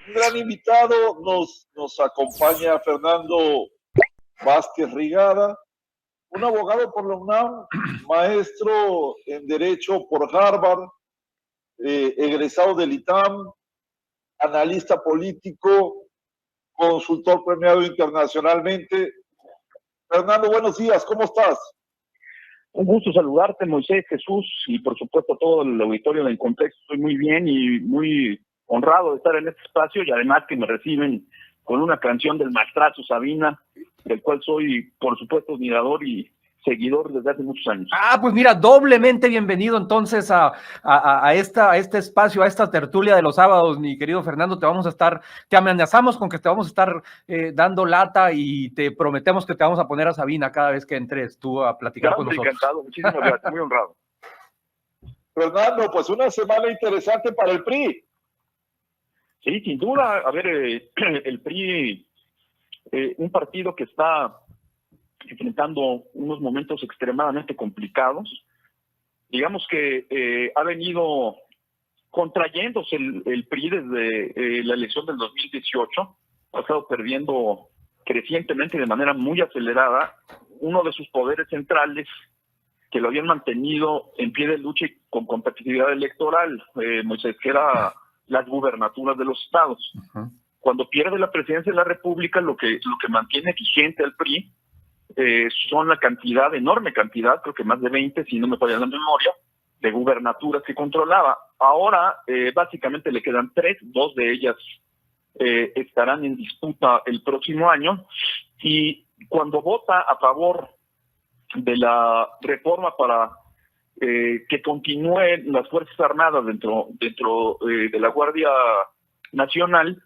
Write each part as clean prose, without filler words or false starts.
Un gran invitado nos acompaña Fernando Vázquez Rigada, un abogado por la UNAM, maestro en Derecho por Harvard, egresado del ITAM, analista político, consultor premiado internacionalmente. Fernando, buenos días, ¿cómo estás? Un gusto saludarte, Moisés, Jesús, y por supuesto todo el auditorio del contexto. Estoy muy bien y muy honrado de estar en este espacio, y además que me reciben con una canción del maestrazo Sabina, del cual soy, por supuesto, admirador y seguidor desde hace muchos años. Pues mira, doblemente bienvenido entonces a este espacio, a esta tertulia de los sábados, mi querido Fernando. Te amenazamos con que te vamos a estar dando lata, y te prometemos que te vamos a poner a Sabina cada vez que entres tú a platicar con nosotros. Encantado, muchísimas gracias, muy honrado. Fernando, pues una semana interesante para el PRI. Sí, sin duda. A ver, el PRI, un partido que está enfrentando unos momentos extremadamente complicados. Digamos que ha venido contrayéndose el PRI desde la elección del 2018, ha estado perdiendo crecientemente de manera muy acelerada uno de sus poderes centrales que lo habían mantenido en pie de lucha y con competitividad electoral, Moisés, que era las gubernaturas de los estados. Uh-huh. Cuando pierde la presidencia de la República, lo que mantiene vigente al PRI son la enorme cantidad, creo que más de 20, si no me falla la memoria, de gubernaturas que controlaba. Ahora, básicamente le quedan 3, 2 de ellas estarán en disputa el próximo año, y cuando vota a favor de la reforma para que continúen las Fuerzas Armadas dentro de la Guardia Nacional,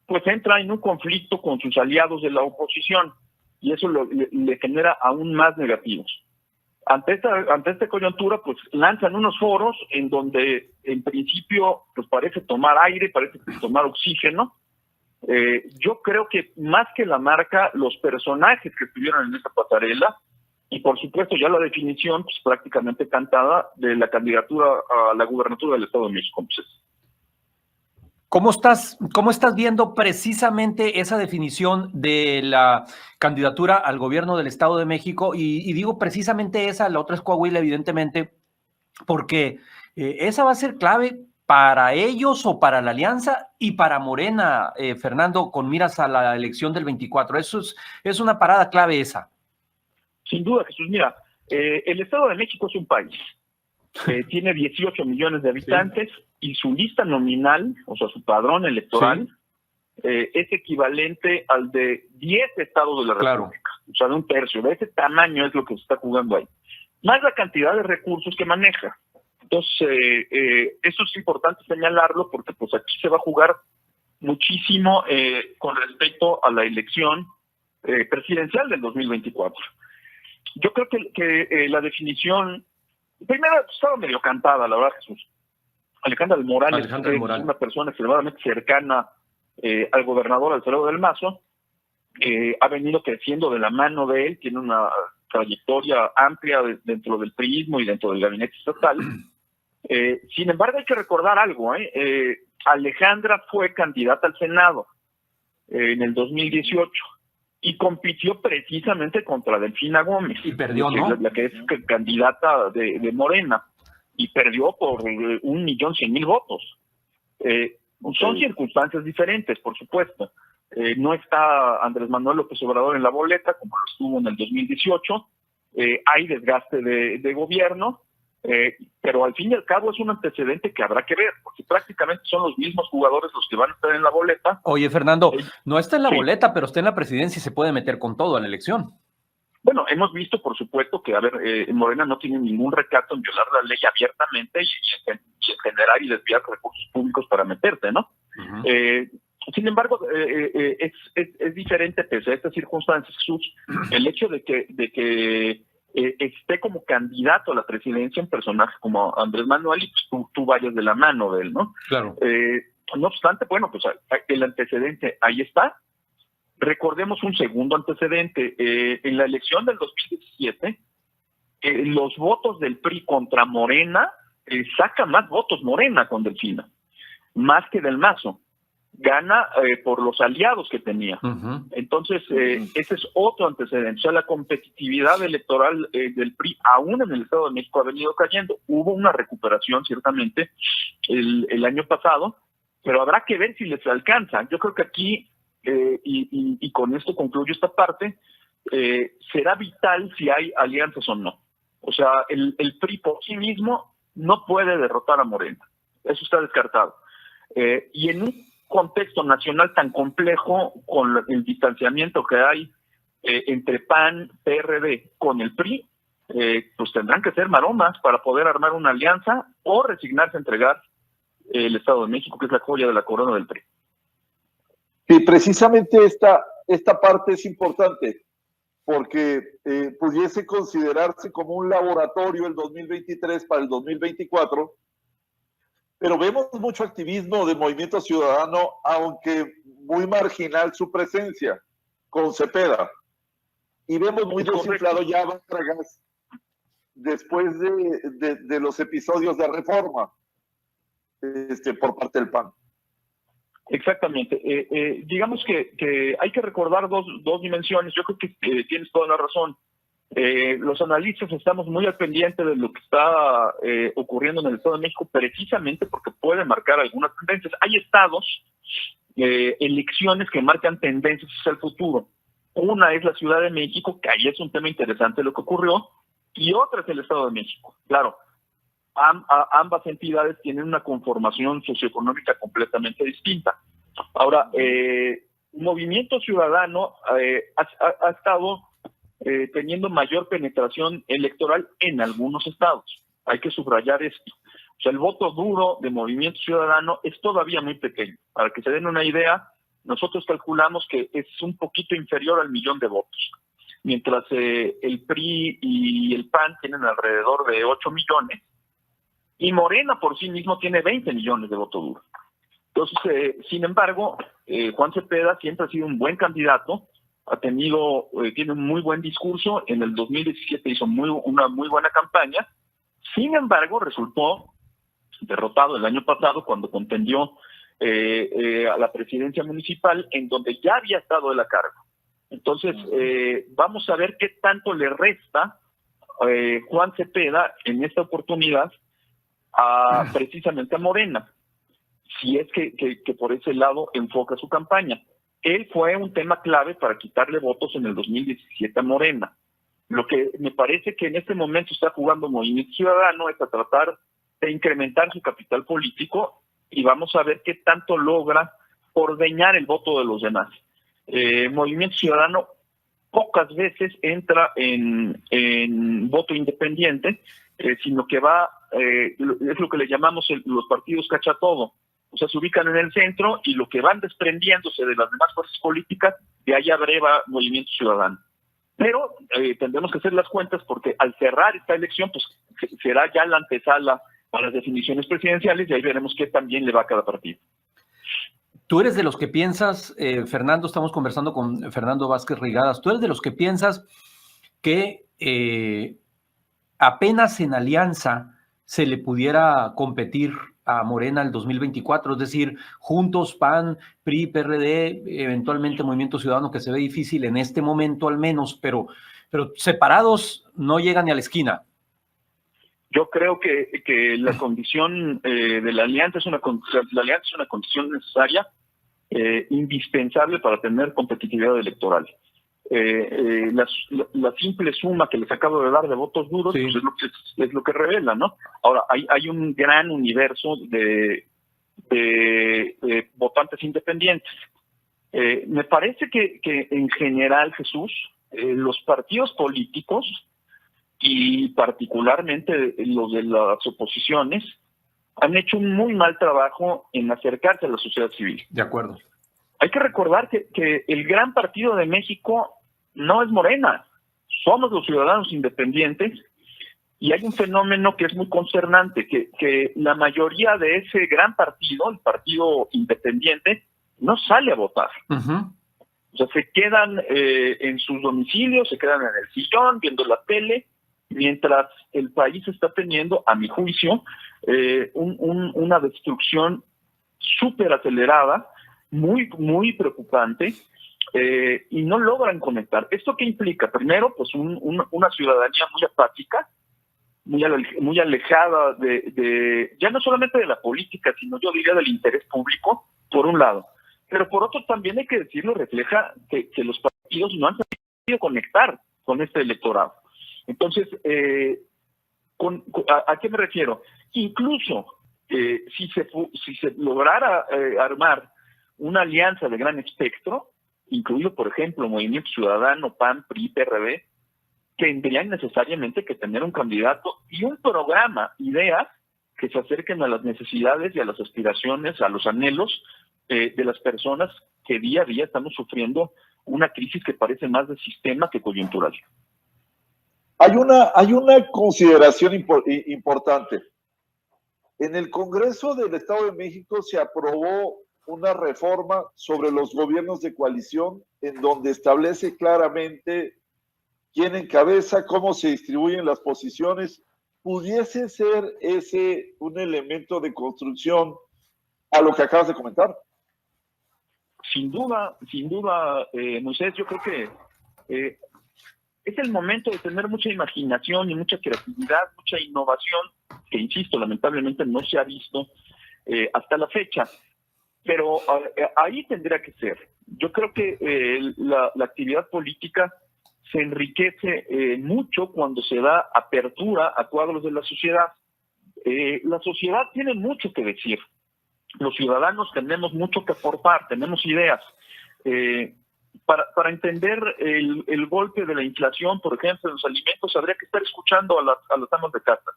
pues entra en un conflicto con sus aliados de la oposición, y eso le genera aún más negativos. Ante esta coyuntura, pues lanzan unos foros en donde en principio pues parece tomar aire, parece tomar oxígeno. Yo creo que más que la marca, los personajes que estuvieron en esta pasarela, y por supuesto ya la definición pues prácticamente cantada de la candidatura a la gubernatura del Estado de México. ¿Cómo estás viendo precisamente esa definición de la candidatura al gobierno del Estado de México? Y digo precisamente esa, la otra es Coahuila, evidentemente, porque esa va a ser clave para ellos o para la alianza y para Morena, Fernando, con miras a la elección del 24. Eso es una parada clave esa. Sin duda, Jesús. Mira, el Estado de México es un país. Tiene 18 millones de habitantes, sí, y su lista nominal, o sea, su padrón electoral, sí, es equivalente al de 10 estados de la República, o sea, de un tercio. De ese tamaño es lo que se está jugando ahí. Más la cantidad de recursos que maneja. Entonces, eso es importante señalarlo, porque pues aquí se va a jugar muchísimo con respecto a la elección presidencial del 2024. Yo creo que la definición, primero, estaba medio cantada, la verdad, Jesús. Alejandra del Moral es una persona extremadamente cercana al gobernador Alfredo del Mazo. Ha venido creciendo de la mano de él, tiene una trayectoria amplia dentro del priismo y dentro del gabinete estatal. Sin embargo, hay que recordar algo. Alejandra fue candidata al Senado en el 2018. Y compitió precisamente contra Delfina Gómez. Y perdió, ¿no? La que es candidata de Morena. Y perdió por 1.100.000 votos. Son circunstancias diferentes, por supuesto. No está Andrés Manuel López Obrador en la boleta, como lo estuvo en el 2018. Hay desgaste de gobierno. Pero al fin y al cabo es un antecedente que habrá que ver, porque prácticamente son los mismos jugadores los que van a estar en la boleta. Oye, Fernando, no está en la boleta, pero está en la presidencia y se puede meter con todo a la elección. Bueno, hemos visto, por supuesto, que, Morena no tiene ningún recato en violar la ley abiertamente y en generar y desviar recursos públicos para meterte, ¿no? Uh-huh. Sin embargo, es diferente, pese a estas circunstancias, Jesús, el hecho de que esté como candidato a la presidencia un personaje como Andrés Manuel, y pues tú vayas de la mano de él, ¿no? Claro. No obstante, bueno, pues el antecedente ahí está. Recordemos un segundo antecedente. En la elección del 2017, los votos del PRI contra Morena, saca más votos Morena con Delfina, más que del Mazo. gana por los aliados que tenía. Entonces, ese es otro antecedente. O sea, la competitividad electoral del PRI, aún en el Estado de México, ha venido cayendo. Hubo una recuperación, ciertamente, el año pasado, pero habrá que ver si les alcanza. Yo creo que aquí, y con esto concluyo esta parte, será vital si hay alianzas o no. O sea, el PRI por sí mismo no puede derrotar a Morena. Eso está descartado. Y en un contexto nacional tan complejo, con el distanciamiento que hay entre PAN, PRD con el PRI, pues tendrán que ser maromas para poder armar una alianza o resignarse a entregar el Estado de México, que es la joya de la corona del PRI. Y precisamente esta parte es importante, porque pudiese considerarse como un laboratorio el 2023 para el 2024, pero vemos mucho activismo de Movimiento Ciudadano, aunque muy marginal su presencia, con Cepeda. Y vemos muy desinflado ya Barragás después de los episodios de reforma por parte del PAN. Exactamente. Digamos que hay que recordar dos dimensiones. Yo creo que tienes toda la razón. Los analistas estamos muy al pendiente de lo que está ocurriendo en el Estado de México, precisamente porque puede marcar algunas tendencias. Hay estados, elecciones que marcan tendencias hacia el futuro. Una es la Ciudad de México, que ahí es un tema interesante lo que ocurrió, y otra es el Estado de México. Claro, ambas entidades tienen una conformación socioeconómica completamente distinta. Ahora, Movimiento Ciudadano ha estado teniendo mayor penetración electoral en algunos estados. Hay que subrayar esto. O sea, el voto duro de Movimiento Ciudadano es todavía muy pequeño. Para que se den una idea, nosotros calculamos que es un poquito inferior al 1,000,000 de votos. Mientras el PRI y el PAN tienen alrededor de 8 millones, y Morena por sí mismo tiene 20 millones de voto duro. Entonces, sin embargo, Juan Cepeda siempre ha sido un buen candidato, tiene un muy buen discurso. En el 2017 hizo una muy buena campaña. Sin embargo, resultó derrotado el año pasado cuando contendió a la presidencia municipal, en donde ya había estado él a cargo. Entonces, vamos a ver qué tanto le resta Juan Cepeda en esta oportunidad precisamente a Morena, si es que por ese lado enfoca su campaña. Él fue un tema clave para quitarle votos en el 2017 a Morena. Lo que me parece que en este momento está jugando Movimiento Ciudadano es a tratar de incrementar su capital político, y vamos a ver qué tanto logra ordeñar el voto de los demás. Movimiento Ciudadano pocas veces entra en voto independiente, sino que es lo que le llamamos los partidos cachatodo. O sea, se ubican en el centro y lo que van desprendiéndose de las demás fuerzas políticas, de ahí abreva Movimiento Ciudadano. Pero tendremos que hacer las cuentas, porque al cerrar esta elección, pues será ya la antesala a las definiciones presidenciales, y ahí veremos qué también le va a cada partido. Tú eres de los que piensas, Fernando, estamos conversando con Fernando Vázquez Rigadas, tú eres de los que piensas que apenas en alianza se le pudiera competir a Morena el 2024, es decir, juntos, PAN, PRI, PRD, eventualmente Movimiento Ciudadano, que se ve difícil en este momento al menos, pero separados no llegan ni a la esquina. Yo creo que la condición de la alianza es una condición necesaria, indispensable para tener competitividad electoral. La simple suma que les acabo de dar de votos duros, sí, pues es lo que revela, ¿no? Ahora, hay un gran universo de votantes independientes. Me parece que en general, Jesús, los partidos políticos, y particularmente los de las oposiciones, han hecho un muy mal trabajo en acercarse a la sociedad civil. De acuerdo. Hay que recordar que el gran partido de México no es Morena, somos los ciudadanos independientes, y hay un fenómeno que es muy concernante, que la mayoría de ese gran partido, el partido independiente, no sale a votar. Uh-huh. O sea, se quedan en sus domicilios, se quedan en el sillón, viendo la tele, mientras el país está teniendo, a mi juicio, una destrucción súper acelerada muy, muy preocupante, y no logran conectar. ¿Esto qué implica? Primero, pues una ciudadanía muy apática, muy alejada ya no solamente de la política, sino yo diría del interés público, por un lado. Pero por otro también hay que decirlo, refleja que los partidos no han sabido conectar con este electorado. Entonces, ¿a qué me refiero? Incluso si se lograra armar una alianza de gran espectro, incluido, por ejemplo, Movimiento Ciudadano, PAN, PRI, PRD, tendrían necesariamente que tener un candidato y un programa, ideas que se acerquen a las necesidades y a las aspiraciones, a los anhelos de las personas que día a día estamos sufriendo una crisis que parece más de sistema que coyuntural. Hay una consideración importante. En el Congreso del Estado de México se aprobó una reforma sobre los gobiernos de coalición en donde establece claramente quién encabeza, cómo se distribuyen las posiciones. ¿Pudiese ser ese un elemento de construcción a lo que acabas de comentar? Sin duda, Moisés, yo creo que es el momento de tener mucha imaginación y mucha creatividad, mucha innovación, que insisto, lamentablemente no se ha visto hasta la fecha. Pero ahí tendría que ser. Yo creo que la actividad política se enriquece mucho cuando se da apertura a cuadros de la sociedad. La sociedad tiene mucho que decir. Los ciudadanos tenemos mucho que aportar, tenemos ideas. Para entender el golpe de la inflación, por ejemplo, en los alimentos, habría que estar escuchando a las amas de casa.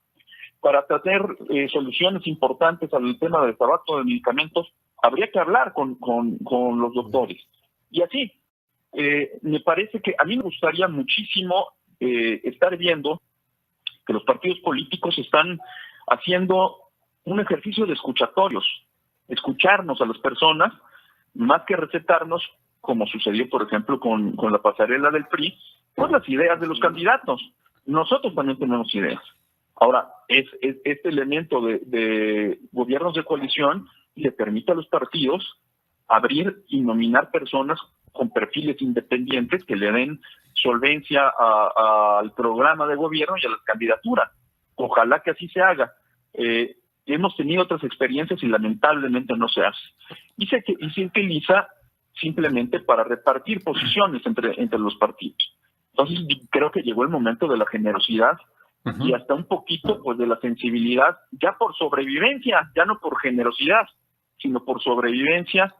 Para traer soluciones importantes al tema del tabaco, de medicamentos, habría que hablar con los doctores. Y así, me parece que a mí me gustaría muchísimo estar viendo que los partidos políticos están haciendo un ejercicio de escuchatorios, escucharnos a las personas, más que recetarnos, como sucedió, por ejemplo, con la pasarela del PRI, pues las ideas de los candidatos. Nosotros también tenemos ideas. Ahora, este elemento de gobiernos de coalición le permite a los partidos abrir y nominar personas con perfiles independientes que le den solvencia al programa de gobierno y a las candidaturas. Ojalá que así se haga. Hemos tenido otras experiencias y lamentablemente no se hace. Y se utiliza simplemente para repartir posiciones entre los partidos. Entonces, creo que llegó el momento de la generosidad y hasta un poquito pues de la sensibilidad, ya por sobrevivencia, ya no por generosidad, sino por sobrevivencia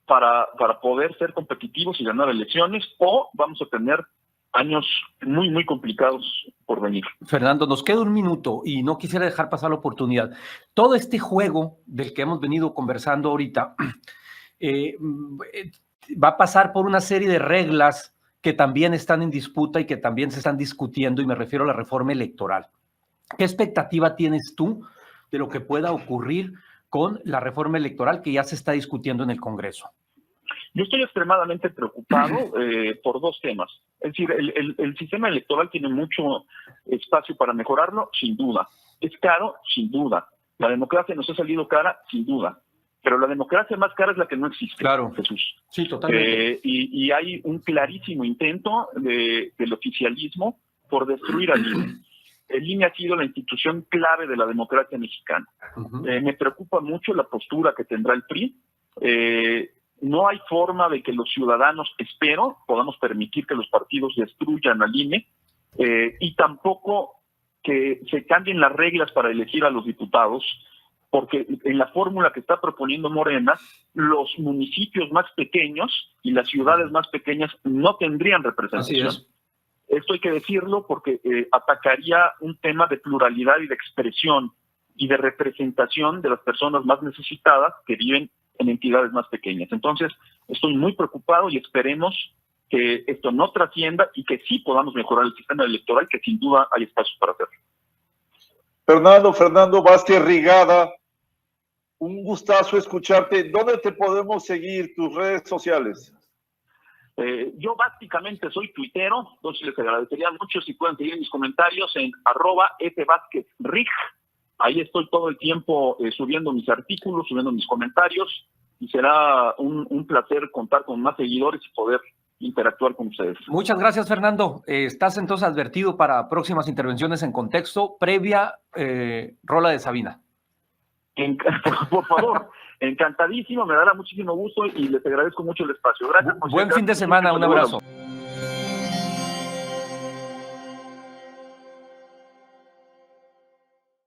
para poder ser competitivos y ganar elecciones, o vamos a tener años muy, muy complicados por venir. Fernando, nos queda un minuto y no quisiera dejar pasar la oportunidad. Todo este juego del que hemos venido conversando ahorita va a pasar por una serie de reglas que también están en disputa y que también se están discutiendo, y me refiero a la reforma electoral. ¿Qué expectativa tienes tú de lo que pueda ocurrir con la reforma electoral que ya se está discutiendo en el Congreso? Yo estoy extremadamente preocupado por dos temas. Es decir, el sistema electoral tiene mucho espacio para mejorarlo, sin duda. ¿Es caro? Sin duda. La democracia nos ha salido cara, sin duda. Pero la democracia más cara es la que no existe, claro, Jesús. Sí, totalmente. Y hay un clarísimo intento del oficialismo por destruir al INE. El INE ha sido la institución clave de la democracia mexicana. Me preocupa mucho la postura que tendrá el PRI. No hay forma de que los ciudadanos, espero, podamos permitir que los partidos destruyan al INE, y tampoco que se cambien las reglas para elegir a los diputados, porque en la fórmula que está proponiendo Morena, los municipios más pequeños y las ciudades más pequeñas no tendrían representación. Así es. Esto hay que decirlo porque atacaría un tema de pluralidad y de expresión y de representación de las personas más necesitadas que viven en entidades más pequeñas. Entonces, estoy muy preocupado y esperemos que esto no trascienda y que sí podamos mejorar el sistema electoral, que sin duda hay espacios para hacerlo. Fernando Vázquez Rigada, un gustazo escucharte. ¿Dónde te podemos seguir? ¿Tus redes sociales? Yo básicamente soy tuitero, entonces les agradecería mucho si pueden seguir mis comentarios en @fvázquezrig. Ahí estoy todo el tiempo subiendo mis artículos, subiendo mis comentarios. y será un placer contar con más seguidores y poder interactuar con ustedes. Muchas gracias, Fernando. Estás entonces advertido para próximas intervenciones en contexto, previa rola de Sabina. Por favor, encantadísimo, me dará muchísimo gusto y les agradezco mucho el espacio. Gracias. Buen fin de semana, un abrazo.